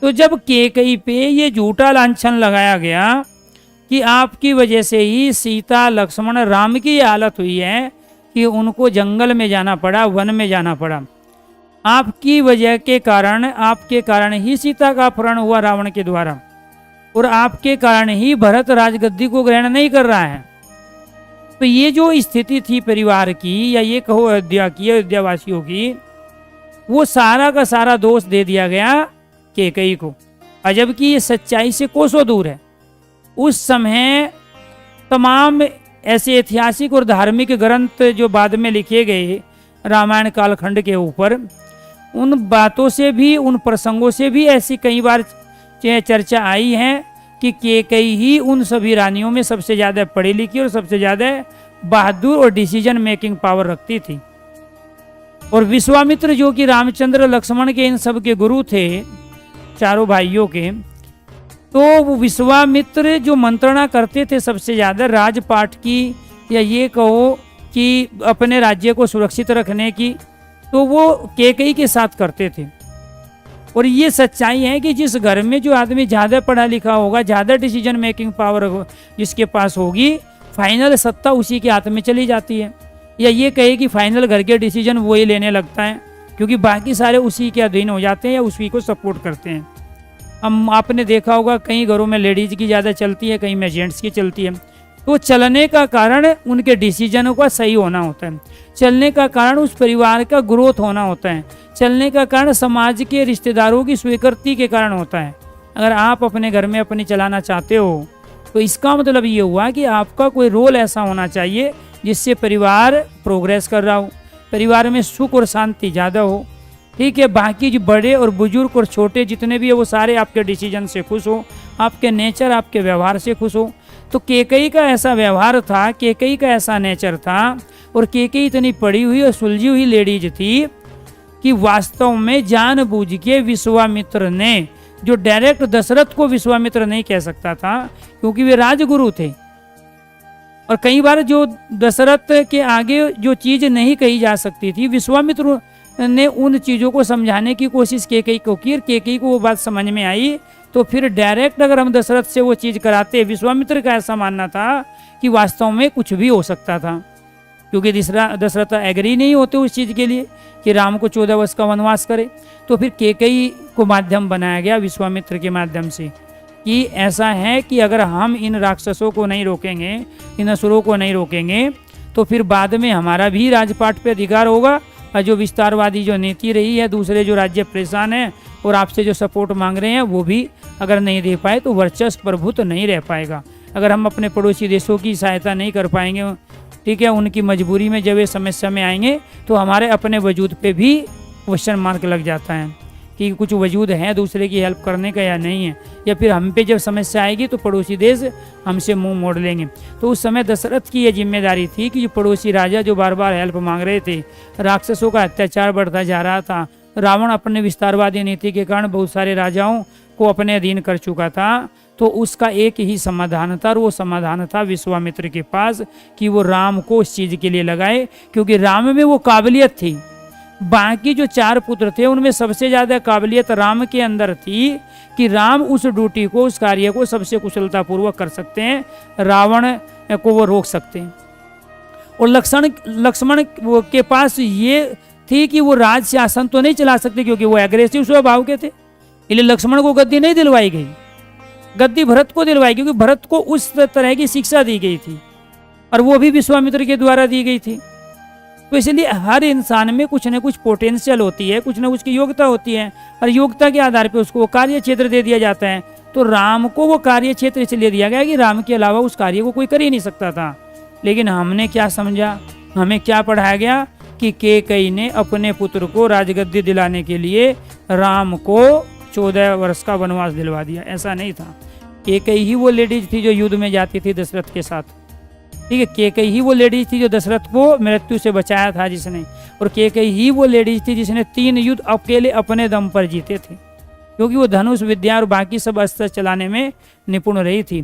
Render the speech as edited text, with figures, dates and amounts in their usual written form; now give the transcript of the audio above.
तो जब कैकेयी पे ये झूठा लांछन लगाया गया कि आपकी वजह से ही सीता लक्ष्मण राम की ये हालत हुई है कि उनको जंगल में जाना पड़ा, वन में जाना पड़ा, आपकी वजह के कारण, आपके कारण ही सीता का अपहरण हुआ रावण के द्वारा, और आपके कारण ही भरत राजगद्दी को ग्रहण नहीं कर रहा है। तो ये जो स्थिति थी परिवार की, या ये कहो अयोध्या की, अयोध्यावासियों की, वो सारा का सारा दोष दे दिया गया कैकेयी को, और जबकि ये सच्चाई से कोसों दूर है। उस समय तमाम ऐसे ऐतिहासिक और धार्मिक ग्रंथ जो बाद में लिखे गए रामायण कालखंड के ऊपर, उन बातों से भी, उन प्रसंगों से भी ऐसी कई बार चर्चा आई है कि कैकेयी ही उन सभी रानियों में सबसे ज़्यादा पढ़ी लिखी और सबसे ज़्यादा बहादुर और डिसीजन मेकिंग पावर रखती थी। और विश्वामित्र जो कि रामचंद्र लक्ष्मण के इन सब के गुरु थे, चारों भाइयों के, तो वो विश्वामित्र जो मंत्रणा करते थे सबसे ज़्यादा राजपाट की, या ये कहो कि अपने राज्य को सुरक्षित रखने की, तो वो कैकेयी के साथ करते थे। और ये सच्चाई है कि जिस घर में जो आदमी ज़्यादा पढ़ा लिखा होगा, ज़्यादा डिसीजन मेकिंग पावर जिसके पास होगी, फाइनल सत्ता उसी के हाथ में चली जाती है। या ये कहे कि फाइनल घर के डिसीजन वो ही लेने लगता है, क्योंकि बाकी सारे उसी के अधीन हो जाते हैं या उसी को सपोर्ट करते हैं। हम आपने देखा होगा कई घरों में लेडीज़ की ज़्यादा चलती है, कहीं में जेंट्स की चलती है। तो चलने का कारण उनके डिसीजनों का सही होना होता है, चलने का कारण उस परिवार का ग्रोथ होना होता है, चलने का कारण समाज के रिश्तेदारों की स्वीकृति के कारण होता है। अगर आप अपने घर में अपनी चलाना चाहते हो, तो इसका मतलब ये हुआ कि आपका कोई रोल ऐसा होना चाहिए जिससे परिवार प्रोग्रेस कर रहा हो, परिवार में सुख और शांति ज़्यादा हो। ठीक है, बाकी जो बड़े और बुजुर्ग और छोटे जितने भी है वो सारे आपके डिसीजन से खुश हो, आपके नेचर, आपके व्यवहार से खुश हो। तो कैकेयी का ऐसा व्यवहार था, कैकेयी का ऐसा नेचर था, और कैकेयी इतनी पड़ी हुई और सुलझी हुई लेडीज थी कि वास्तव में जानबूझ के विश्वामित्र ने, जो डायरेक्ट दशरथ को विश्वामित्र नहीं कह सकता था क्योंकि वे राजगुरु थे, और कई बार जो दशरथ के आगे जो चीज़ नहीं कही जा सकती थी, विश्वामित्र ने उन चीज़ों को समझाने की कोशिश कैकेयी को की, और कैकेयी को वो बात समझ में आई। तो फिर डायरेक्ट अगर हम दशरथ से वो चीज़ कराते, विश्वामित्र का ऐसा मानना था कि वास्तव में कुछ भी हो सकता था, क्योंकि दशरथ एग्री नहीं होते उस चीज़ के लिए कि राम को 14 वर्ष का वनवास करे। तो फिर कैकेयी को माध्यम बनाया गया विश्वामित्र के माध्यम से कि ऐसा है कि अगर हम इन राक्षसों को नहीं रोकेंगे, इन असुरों को नहीं रोकेंगे, तो फिर बाद में हमारा भी राजपाट पे अधिकार होगा, और जो विस्तारवादी जो नीति रही है, दूसरे जो राज्य परेशान हैं और आपसे जो सपोर्ट मांग रहे हैं, वो भी अगर नहीं दे पाए तो वर्चस्व प्रभुत्व नहीं रह पाएगा। अगर हम अपने पड़ोसी देशों की सहायता नहीं कर पाएंगे, ठीक है, उनकी मजबूरी में जब ये समस्या में आएंगे, तो हमारे अपने वजूद पे भी क्वेश्चन मार्क लग जाता है कि कुछ वजूद है दूसरे की हेल्प करने का या नहीं है, या फिर हम पे जब समस्या आएगी तो पड़ोसी देश हमसे मुंह मोड़ लेंगे। तो उस समय दशरथ की ये जिम्मेदारी थी कि जो पड़ोसी राजा जो बार बार हेल्प मांग रहे थे, राक्षसों का अत्याचार बढ़ता जा रहा था, रावण अपने विस्तारवादी नीति के कारण बहुत सारे राजाओं को अपने अधीन कर चुका था, तो उसका एक ही समाधान था, और वो समाधान था विश्वामित्र के पास कि वो राम को उस चीज़ के लिए लगाए, क्योंकि राम में वो काबिलियत थी। बाकी जो 4 पुत्र थे उनमें सबसे ज़्यादा काबिलियत राम के अंदर थी कि राम उस ड्यूटी को, उस कार्य को सबसे कुशलतापूर्वक कर सकते हैं, रावण को वो रोक सकते हैं। और लक्ष्मण के पास ये थी कि वो राज शासन तो नहीं चला सकते क्योंकि वो एग्रेसिव स्वभाव के थे, इसलिए लक्ष्मण को गद्दी नहीं दिलवाई गई, गद्दी भरत को दिलवाई, क्योंकि भरत को उस तरह की शिक्षा दी गई थी और वो भी विश्वामित्र के द्वारा दी गई थी। तो इसलिए हर इंसान में कुछ न कुछ पोटेंशियल होती है, कुछ न कुछ की योग्यता होती है, और योग्यता के आधार पर उसको कार्य क्षेत्र दे दिया जाता है। तो राम को वो कार्य क्षेत्र इसलिए दिया गया कि राम के अलावा उस कार्य को कोई कर ही नहीं सकता था। लेकिन हमने क्या समझा, हमें क्या पढ़ाया गया कि कैकेयी ने अपने पुत्र को राजगद्दी दिलाने के लिए राम को 14 वर्ष का वनवास दिलवा दिया। ऐसा नहीं था। कैकेयी ही वो लेडीज थी जो युद्ध में जाती थी दशरथ के साथ, ठीक है, कैकेयी ही वो लेडीज थी जो दशरथ को मृत्यु से बचाया था जिसने, और कैकेयी ही वो लेडीज थी जिसने 3 युद्ध अकेले अपने दम पर जीते थे, क्योंकि वो धनुष विद्या और बाकी सब अस्त्र चलाने में निपुण रही थी।